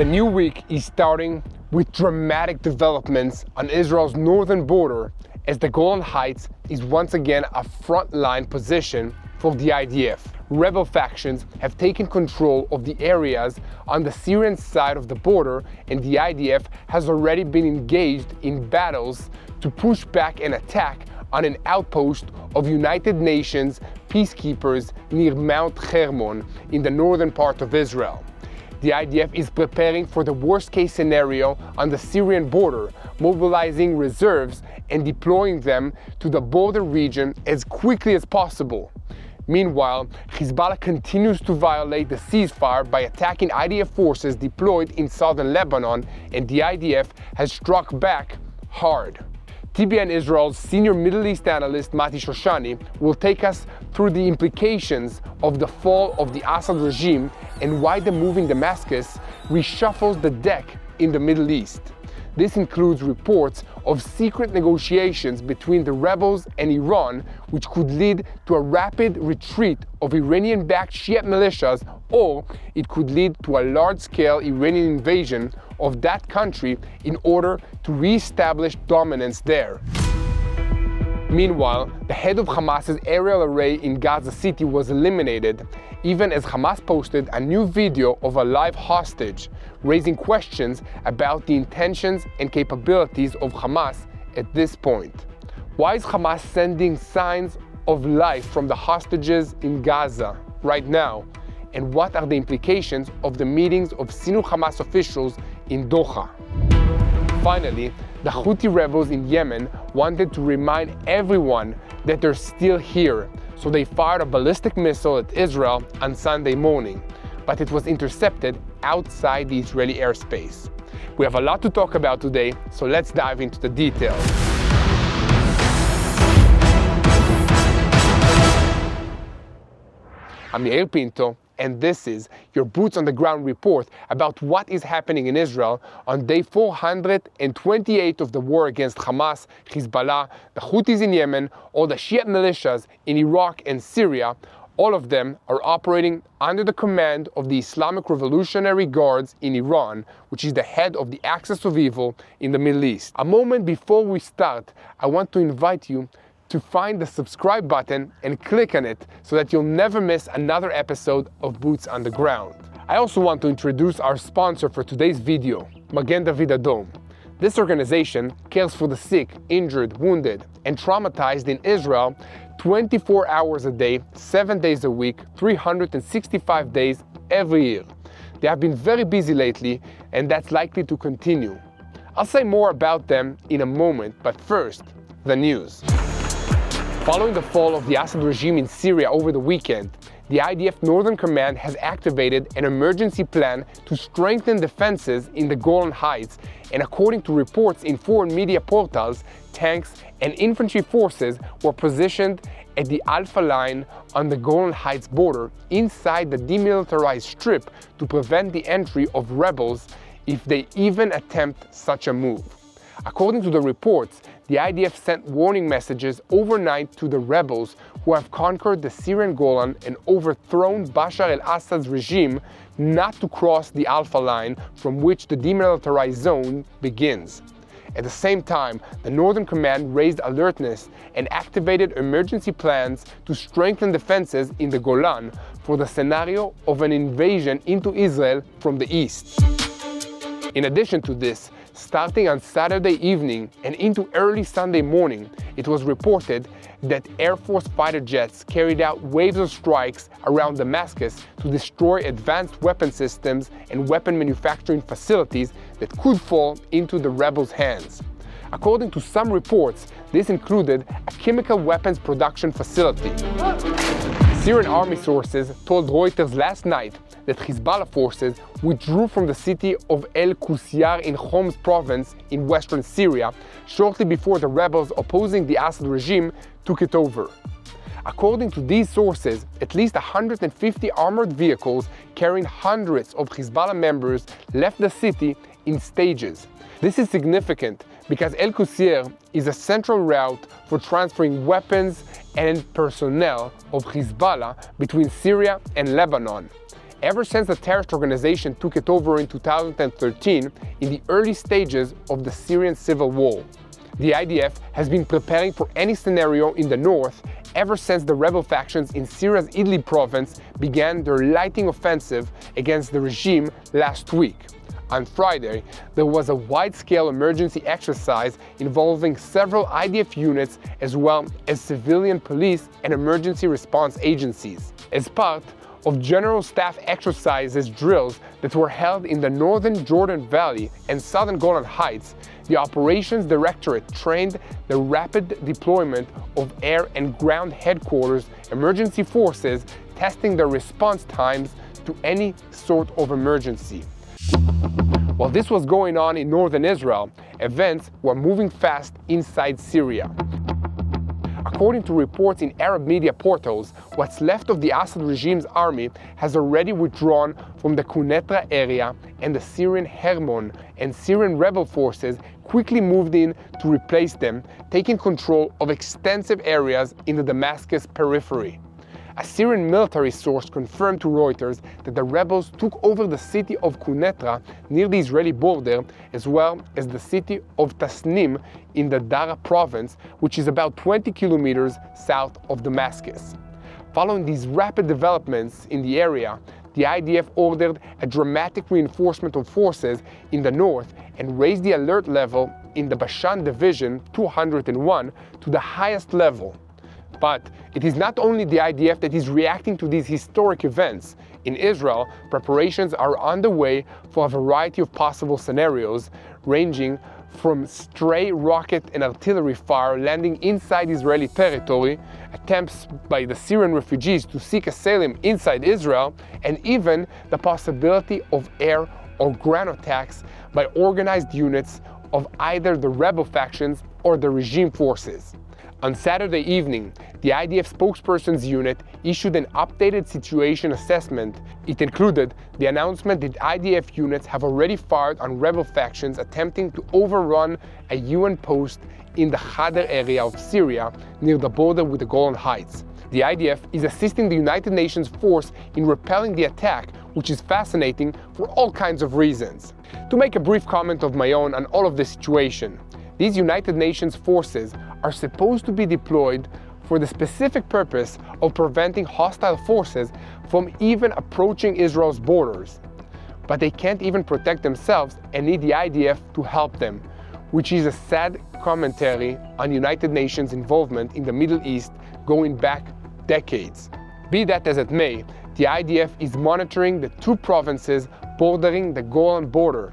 The new week is starting with dramatic developments on Israel's northern border as the Golan Heights is once again a frontline position for the IDF. Rebel factions have taken control of the areas on the Syrian side of the border, and the IDF has already been engaged in battles to push back and attack on an outpost of United Nations peacekeepers near Mount Hermon in the northern part of Israel. The IDF is preparing for the worst-case scenario on the Syrian border, mobilizing reserves and deploying them to the border region as quickly as possible. Meanwhile, Hezbollah continues to violate the ceasefire by attacking IDF forces deployed in southern Lebanon, and the IDF has struck back hard. TBN Israel's senior Middle East analyst Mati Shoshani will take us through the implications of the fall of the Assad regime and why the moving Damascus reshuffles the deck in the Middle East. This includes reports of secret negotiations between the rebels and Iran, which could lead to a rapid retreat of Iranian-backed Shiite militias, or it could lead to a large-scale Iranian invasion of that country in order to re-establish dominance there. Meanwhile, the head of Hamas's aerial array in Gaza City was eliminated, even as Hamas posted a new video of a live hostage, raising questions about the intentions and capabilities of Hamas at this point. Why is Hamas sending signs of life from the hostages in Gaza right now? And what are the implications of the meetings of senior Hamas officials in Doha? Finally, the Houthi rebels in Yemen wanted to remind everyone that they're still here, so they fired a ballistic missile at Israel on Sunday morning, but it was intercepted outside the Israeli airspace. We have a lot to talk about today, so let's dive into the details. I'm Yair Pinto, and this is your Boots on the Ground report about what is happening in Israel on day 428 of the war against Hamas, Hezbollah, the Houthis in Yemen, all the Shiite militias in Iraq and Syria. All of them are operating under the command of the Islamic Revolutionary Guards in Iran, which is the head of the axis of evil in the Middle East. A moment before we start, I want to invite you to find the subscribe button and click on it so that you'll never miss another episode of Boots on the Ground. I also want to introduce our sponsor for today's video, Magen David Adom. This organization cares for the sick, injured, wounded, and traumatized in Israel 24 hours a day, 7 days a week, 365 days every year. They have been very busy lately, and that's likely to continue. I'll say more about them in a moment, but first, the news. Following the fall of the Assad regime in Syria over the weekend, the IDF Northern Command has activated an emergency plan to strengthen defenses in the Golan Heights, and according to reports in foreign media portals, tanks and infantry forces were positioned at the Alpha Line on the Golan Heights border inside the demilitarized strip to prevent the entry of rebels if they even attempt such a move. According to the reports, the IDF sent warning messages overnight to the rebels who have conquered the Syrian Golan and overthrown Bashar al-Assad's regime not to cross the Alpha Line from which the demilitarized zone begins. At the same time, the Northern Command raised alertness and activated emergency plans to strengthen defenses in the Golan for the scenario of an invasion into Israel from the east. In addition to this, starting on Saturday evening and into early Sunday morning, it was reported that Air Force fighter jets carried out waves of strikes around Damascus to destroy advanced weapon systems and weapon manufacturing facilities that could fall into the rebels' hands. According to some reports, this included a chemical weapons production facility. Syrian army sources told Reuters last night that Hezbollah forces withdrew from the city of El Qusyar in Homs province in western Syria shortly before the rebels opposing the Assad regime took it over. According to these sources, at least 150 armored vehicles carrying hundreds of Hezbollah members left the city in stages. This is significant because El Qusyar is a central route for transferring weapons and personnel of Hezbollah between Syria and Lebanon. Ever since the terrorist organization took it over in 2013, in the early stages of the Syrian civil war. The IDF has been preparing for any scenario in the north ever since the rebel factions in Syria's Idlib province began their lighting offensive against the regime last week. On Friday, there was a wide-scale emergency exercise involving several IDF units as well as civilian police and emergency response agencies. As part of General Staff exercises drills that were held in the northern Jordan Valley and southern Golan Heights, the Operations Directorate trained the rapid deployment of air and ground headquarters emergency forces, testing their response times to any sort of emergency. While this was going on in northern Israel, events were moving fast inside Syria. According to reports in Arab media portals, what's left of the Assad regime's army has already withdrawn from the Quneitra area, and the Syrian Hermon and Syrian rebel forces quickly moved in to replace them, taking control of extensive areas in the Damascus periphery. A Syrian military source confirmed to Reuters that the rebels took over the city of Quneitra near the Israeli border, as well as the city of Tasnim in the Dara province, which is about 20 kilometers south of Damascus. Following these rapid developments in the area, the IDF ordered a dramatic reinforcement of forces in the north and raised the alert level in the Bashan Division 201 to the highest level. But it is not only the IDF that is reacting to these historic events. In Israel, preparations are underway for a variety of possible scenarios, ranging from stray rocket and artillery fire landing inside Israeli territory, attempts by the Syrian refugees to seek asylum inside Israel, and even the possibility of air or ground attacks by organized units of either the rebel factions or the regime forces. On Saturday evening, the IDF spokesperson's unit issued an updated situation assessment. It included the announcement that IDF units have already fired on rebel factions attempting to overrun a UN post in the Khader area of Syria near the border with the Golan Heights. The IDF is assisting the United Nations force in repelling the attack, which is fascinating for all kinds of reasons. To make a brief comment of my own on all of this situation, these United Nations forces are supposed to be deployed for the specific purpose of preventing hostile forces from even approaching Israel's borders. But they can't even protect themselves and need the IDF to help them, which is a sad commentary on United Nations involvement in the Middle East going back decades. Be that as it may, the IDF is monitoring the two provinces bordering the Golan border,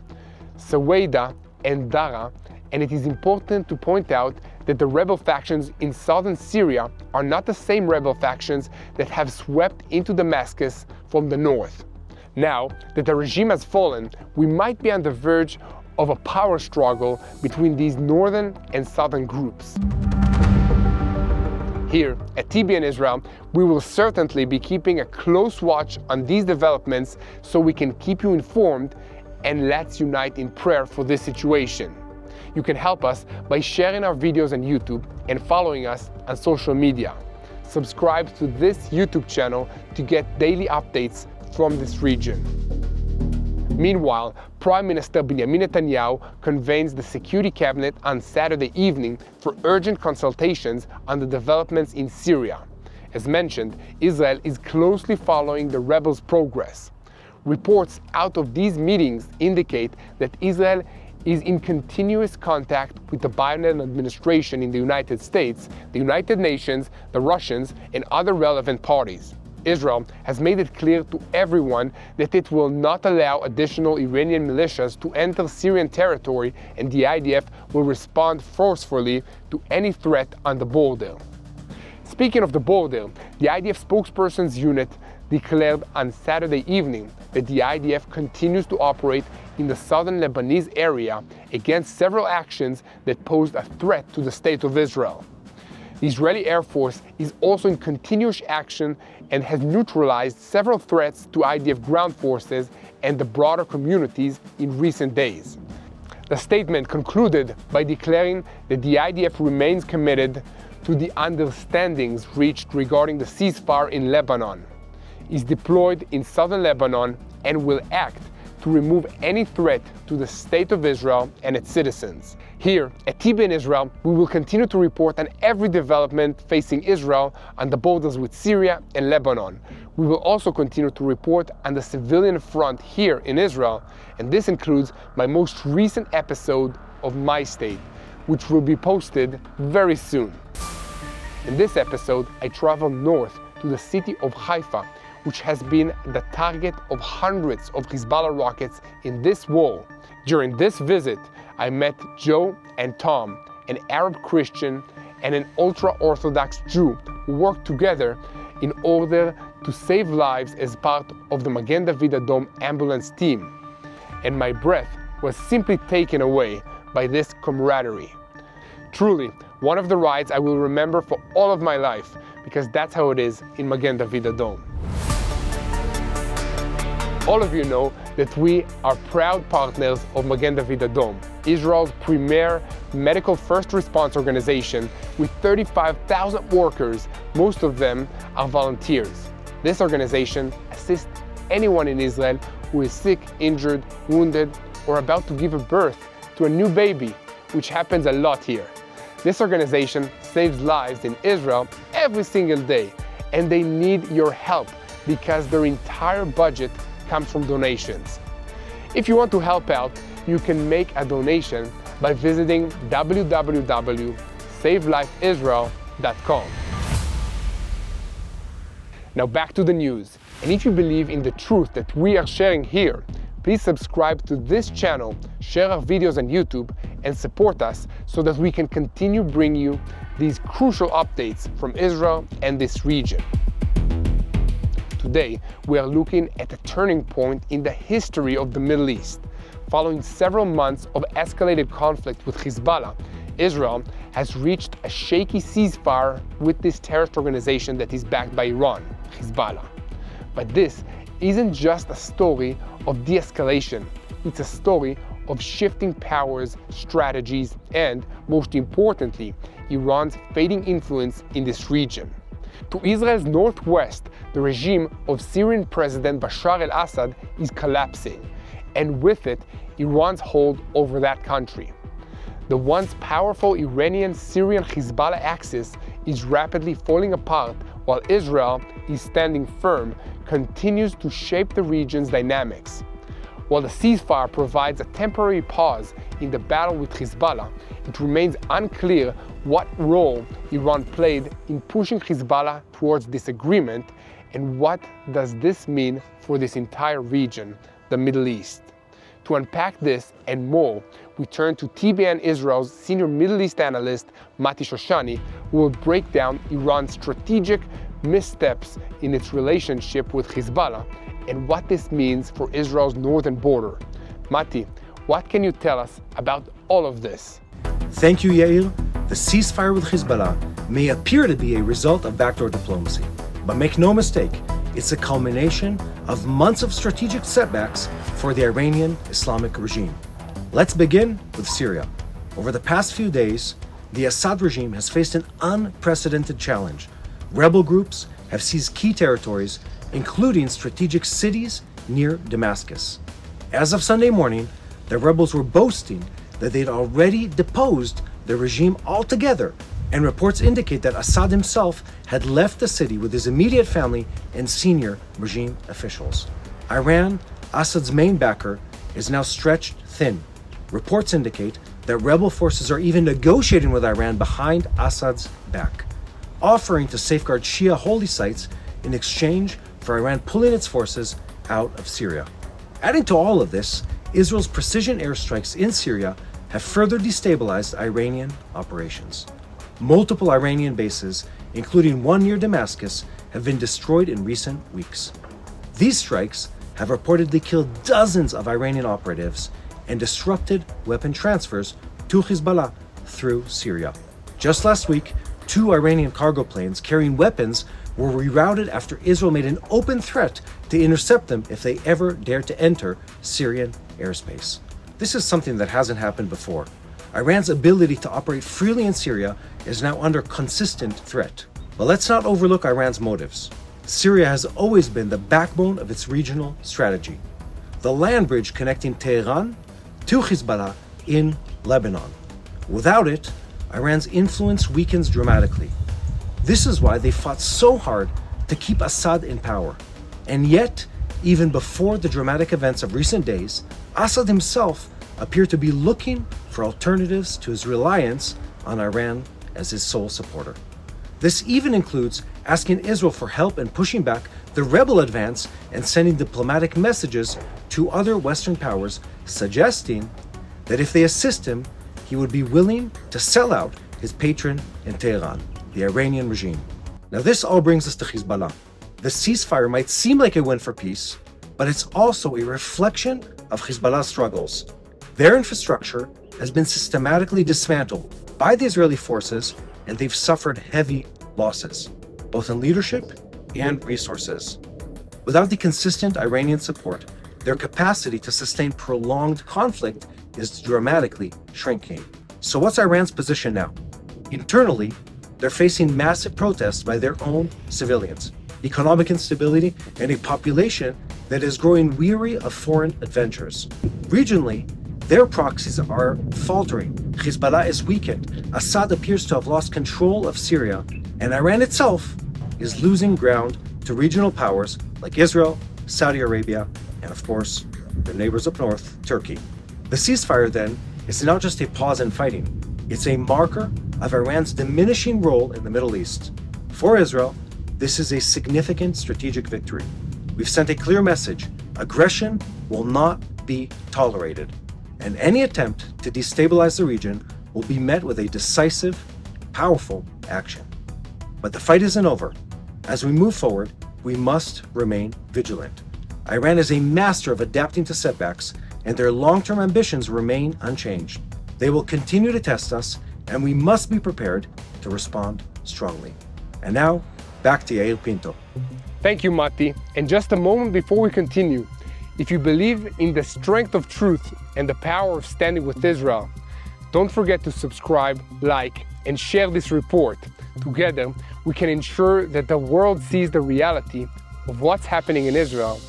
Suwaida and Dara, and it is important to point out that the rebel factions in southern Syria are not the same rebel factions that have swept into Damascus from the north. Now that the regime has fallen, we might be on the verge of a power struggle between these northern and southern groups. Here at TBN Israel, we will certainly be keeping a close watch on these developments so we can keep you informed, and let's unite in prayer for this situation. You can help us by sharing our videos on YouTube and following us on social media. Subscribe to this YouTube channel to get daily updates from this region. Meanwhile, Prime Minister Benjamin Netanyahu convenes the Security Cabinet on Saturday evening for urgent consultations on the developments in Syria. As mentioned, Israel is closely following the rebels' progress. Reports out of these meetings indicate that Israel is in continuous contact with the Biden administration in the United States, the United Nations, the Russians, and other relevant parties. Israel has made it clear to everyone that it will not allow additional Iranian militias to enter Syrian territory, and the IDF will respond forcefully to any threat on the border. Speaking of the border, the IDF spokesperson's unit declared on Saturday evening that the IDF continues to operate in the southern Lebanese area against several actions that posed a threat to the state of Israel. The Israeli Air Force is also in continuous action and has neutralized several threats to IDF ground forces and the broader communities in recent days. The statement concluded by declaring that the IDF remains committed to the understandings reached regarding the ceasefire in Lebanon. is deployed in southern Lebanon and will act to remove any threat to the state of Israel and its citizens. Here at TBN Israel, we will continue to report on every development facing Israel on the borders with Syria and Lebanon. We will also continue to report on the civilian front here in Israel, and this includes my most recent episode of My State, which will be posted very soon. In this episode, I travel north to the city of Haifa, which has been the target of hundreds of Hezbollah rockets in this war. During this visit, I met Joe and Tom, an Arab Christian and an ultra-Orthodox Jew who worked together in order to save lives as part of the Magen David Adom ambulance team. And my breath was simply taken away by this camaraderie. Truly, one of the rides I will remember for all of my life, because that's how it is in Magen David Adom. All of you know that we are proud partners of Magen David Adom, Israel's premier medical first response organization with 35,000 workers. Most of them are volunteers. This organization assists anyone in Israel who is sick, injured, wounded, or about to give birth to a new baby, which happens a lot here. This organization saves lives in Israel every single day, and they need your help because their entire budget comes from donations. If you want to help out, you can make a donation by visiting www.savelifeisrael.com. Now back to the news. And if you believe in the truth that we are sharing here, please subscribe to this channel, share our videos on YouTube, and support us so that we can continue bringing you these crucial updates from Israel and this region. Today, we are looking at a turning point in the history of the Middle East. Following several months of escalated conflict with Hezbollah, Israel has reached a shaky ceasefire with this terrorist organization that is backed by Iran, Hezbollah. But this isn't just a story of de-escalation. It's a story of shifting powers, strategies, and, most importantly, Iran's fading influence in this region. To Israel's northwest, the regime of Syrian President Bashar al-Assad is collapsing, and with it, Iran's hold over that country. The once powerful Iranian-Syrian Hezbollah axis is rapidly falling apart while Israel is standing firm, continues to shape the region's dynamics. While the ceasefire provides a temporary pause in the battle with Hezbollah, it remains unclear what role Iran played in pushing Hezbollah towards this agreement, and what does this mean for this entire region, the Middle East. To unpack this and more, we turn to TBN Israel's senior Middle East analyst, Mati Shoshani, who will break down Iran's strategic missteps in its relationship with Hezbollah and what this means for Israel's northern border. Mati, what can you tell us about all of this? Thank you, Yair. The ceasefire with Hezbollah may appear to be a result of backdoor diplomacy, but make no mistake, it's a culmination of months of strategic setbacks for the Iranian Islamic regime. Let's begin with Syria. Over the past few days, the Assad regime has faced an unprecedented challenge. Rebel groups have seized key territories, including strategic cities near Damascus. As of Sunday morning, the rebels were boasting that they'd already deposed the regime altogether, and reports indicate that Assad himself had left the city with his immediate family and senior regime officials. Iran, Assad's main backer, is now stretched thin. Reports indicate that rebel forces are even negotiating with Iran behind Assad's back, offering to safeguard Shia holy sites in exchange for Iran pulling its forces out of Syria. Adding to all of this, Israel's precision airstrikes in Syria have further destabilized Iranian operations. Multiple Iranian bases, including one near Damascus, have been destroyed in recent weeks. These strikes have reportedly killed dozens of Iranian operatives and disrupted weapon transfers to Hezbollah through Syria. Just last week, 2 Iranian cargo planes carrying weapons were rerouted after Israel made an open threat to intercept them if they ever dared to enter Syrian airspace. This is something that hasn't happened before. Iran's ability to operate freely in Syria is now under consistent threat. But let's not overlook Iran's motives. Syria has always been the backbone of its regional strategy, the land bridge connecting Tehran to Hezbollah in Lebanon. Without it, Iran's influence weakens dramatically. This is why they fought so hard to keep Assad in power. And yet, even before the dramatic events of recent days, Assad himself appeared to be looking for alternatives to his reliance on Iran as his sole supporter. This even includes asking Israel for help in pushing back the rebel advance and sending diplomatic messages to other Western powers, suggesting that if they assist him, he would be willing to sell out his patron in Tehran, the Iranian regime. Now this all brings us to Hezbollah. The ceasefire might seem like a win for peace, but it's also a reflection of Hezbollah's struggles. Their infrastructure has been systematically dismantled by the Israeli forces, and they've suffered heavy losses, both in leadership and resources. Without the consistent Iranian support, their capacity to sustain prolonged conflict is dramatically shrinking. So what's Iran's position now? Internally, they're facing massive protests by their own civilians, economic instability, and a population that is growing weary of foreign adventures. Regionally, their proxies are faltering. Hezbollah is weakened. Assad appears to have lost control of Syria, and Iran itself is losing ground to regional powers like Israel, Saudi Arabia, and of course, their neighbors up north, Turkey. The ceasefire, then, is not just a pause in fighting. It's a marker of Iran's diminishing role in the Middle East. For Israel, this is a significant strategic victory. We've sent a clear message: aggression will not be tolerated, and any attempt to destabilize the region will be met with a decisive, powerful action. But the fight isn't over. As we move forward, we must remain vigilant. Iran is a master of adapting to setbacks, and their long-term ambitions remain unchanged. They will continue to test us, and we must be prepared to respond strongly. And now, back to Yair Pinto. Thank you, Mati. And just a moment before we continue, if you believe in the strength of truth and the power of standing with Israel, don't forget to subscribe, like, and share this report. Together, we can ensure that the world sees the reality of what's happening in Israel,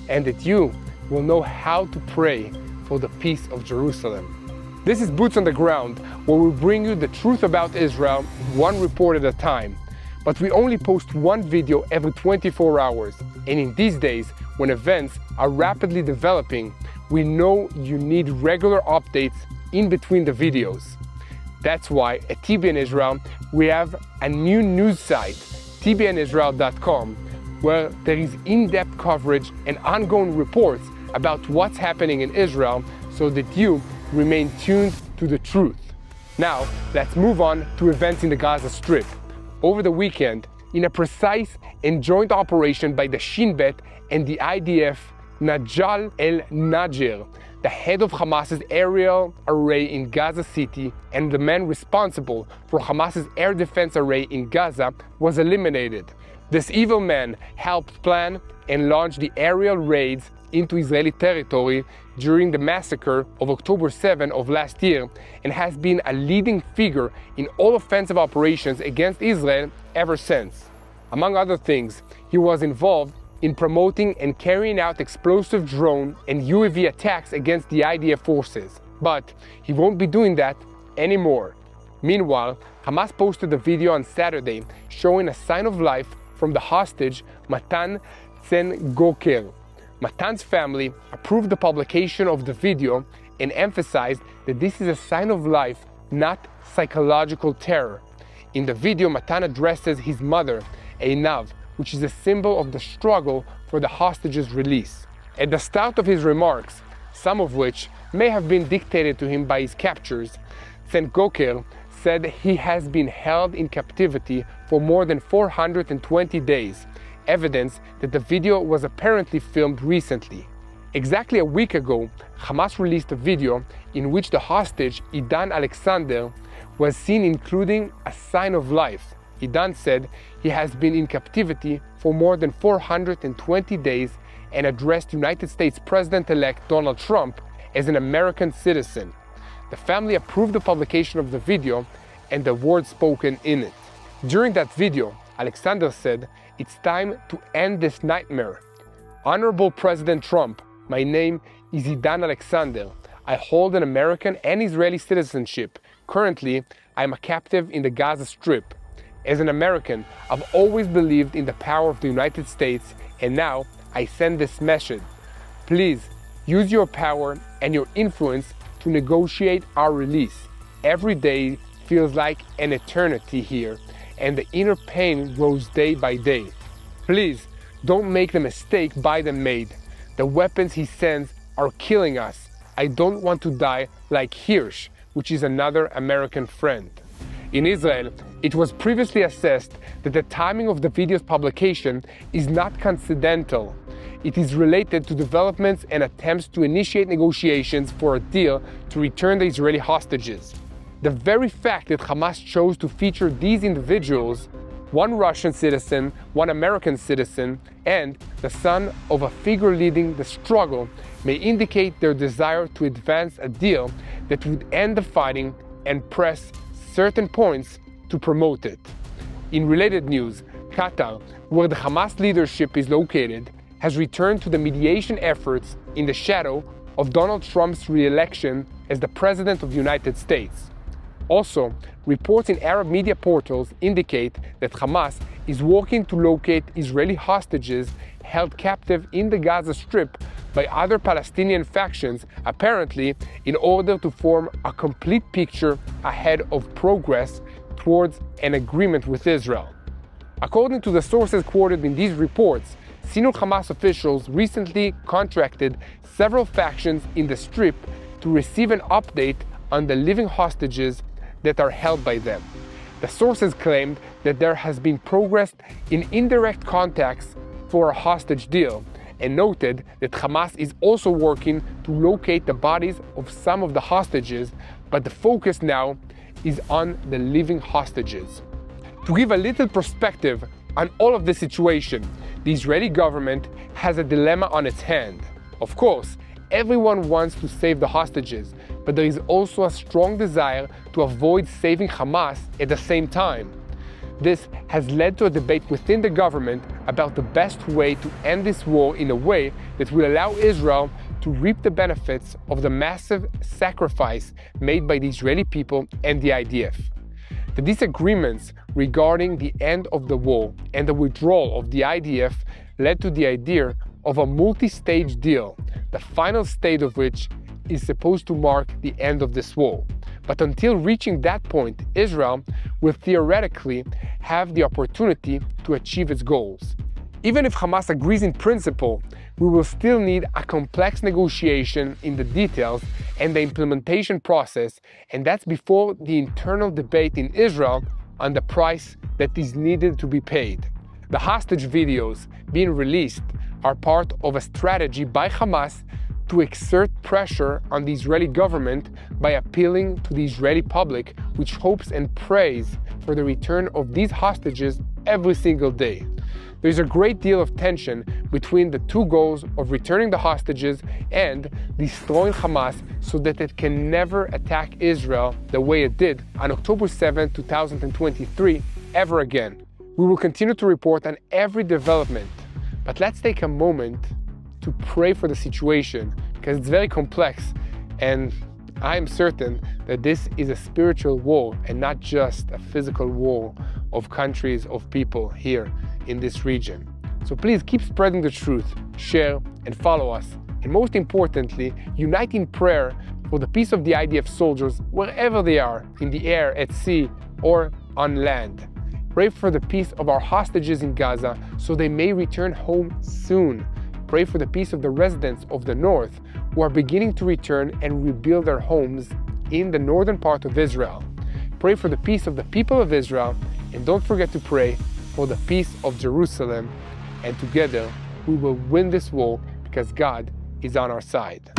and that you will know how to pray for the peace of Jerusalem. This is Boots on the Ground, where we bring you the truth about Israel, one report at a time. But we only post one video every 24 hours. And in these days, when events are rapidly developing, we know you need regular updates in between the videos. That's why at TBN Israel, we have a new news site, tbnisrael.com, where there is in-depth coverage and ongoing reports about what's happening in Israel, so that you remain tuned to the truth. Now, let's move on to events in the Gaza Strip. Over the weekend, in a precise and joint operation by the Shin Bet and the IDF, Najal el-Najir, the head of Hamas's aerial array in Gaza City and the man responsible for Hamas's air defense array in Gaza, was eliminated. This evil man helped plan and launch the aerial raids into Israeli territory during the massacre of October 7 of last year, and has been a leading figure in all offensive operations against Israel ever since. Among other things, he was involved in promoting and carrying out explosive drone and UAV attacks against the IDF forces. But he won't be doing that anymore. Meanwhile, Hamas posted a video on Saturday showing a sign of life from the hostage Matan Goker. Matan's family approved the publication of the video and emphasized that this is a sign of life, not psychological terror. In the video, Matan addresses his mother, Einav, which is a symbol of the struggle for the hostage's release. At the start of his remarks, some of which may have been dictated to him by his captors, Goker said he has been held in captivity for more than 420 days, evidence that the video was apparently filmed recently. Exactly a week ago, Hamas released a video in which the hostage, Idan Alexander, was seen including a sign of life. Idan said he has been in captivity for more than 420 days and addressed United States President-elect Donald Trump as an American citizen. The family approved the publication of the video and the words spoken in it. During that video, Alexander said, It's time to end this nightmare. Honorable President Trump, my name is Idan Alexander. I hold an American and Israeli citizenship. Currently, I am a captive in the Gaza Strip. As an American, I've always believed in the power of the United States, and now I send this message. Please use your power and your influence to negotiate our release. Every day feels like an eternity here, and the inner pain grows day by day. Please don't make the mistake Biden made. The weapons he sends are killing us. I don't want to die like Hirsch, which is another American friend. In Israel, it was previously assessed that the timing of the video's publication is not coincidental. It is related to developments and attempts to initiate negotiations for a deal to return the Israeli hostages. The very fact that Hamas chose to feature these individuals, one Russian citizen, one American citizen, and the son of a figure leading the struggle, may indicate their desire to advance a deal that would end the fighting and press certain points to promote it. In related news, Qatar, where the Hamas leadership is located, has returned to the mediation efforts in the shadow of Donald Trump's re-election as the President of the United States. Also, reports in Arab media portals indicate that Hamas is working to locate Israeli hostages held captive in the Gaza Strip by other Palestinian factions, apparently in order to form a complete picture ahead of progress towards an agreement with Israel. According to the sources quoted in these reports, senior Hamas officials recently contracted several factions in the Strip to receive an update on the living hostages that are held by them. The sources claimed that there has been progress in indirect contacts for a hostage deal, and noted that Hamas is also working to locate the bodies of some of the hostages, but the focus now is on the living hostages. To give a little perspective on all of this situation, the Israeli government has a dilemma on its hand. Of course, everyone wants to save the hostages, but there is also a strong desire to avoid saving Hamas at the same time. This has led to a debate within the government about the best way to end this war in a way that will allow Israel to reap the benefits of the massive sacrifice made by the Israeli people and the IDF. The disagreements regarding the end of the war and the withdrawal of the IDF led to the idea of a multi-stage deal, the final stage of which is supposed to mark the end of this war. But until reaching that point, Israel will theoretically have the opportunity to achieve its goals. Even if Hamas agrees in principle, we will still need a complex negotiation in the details and the implementation process, and that's before the internal debate in Israel on the price that is needed to be paid. The hostage videos being released are part of a strategy by Hamas to exert pressure on the Israeli government by appealing to the Israeli public, which hopes and prays for the return of these hostages every single day. There's a great deal of tension between the two goals of returning the hostages and destroying Hamas so that it can never attack Israel the way it did on October 7, 2023 ever again. We will continue to report on every development, but let's take a moment to pray for the situation, because it's very complex, and I am certain that this is a spiritual war and not just a physical war of countries, of people here in this region. So please keep spreading the truth, share and follow us, and most importantly, unite in prayer for the peace of the IDF soldiers wherever they are, in the air, at sea or on land. Pray for the peace of our hostages in Gaza so they may return home soon. Pray for the peace of the residents of the north who are beginning to return and rebuild their homes in the northern part of Israel. Pray for the peace of the people of Israel, and don't forget to pray for the peace of Jerusalem. And together we will win this war because God is on our side.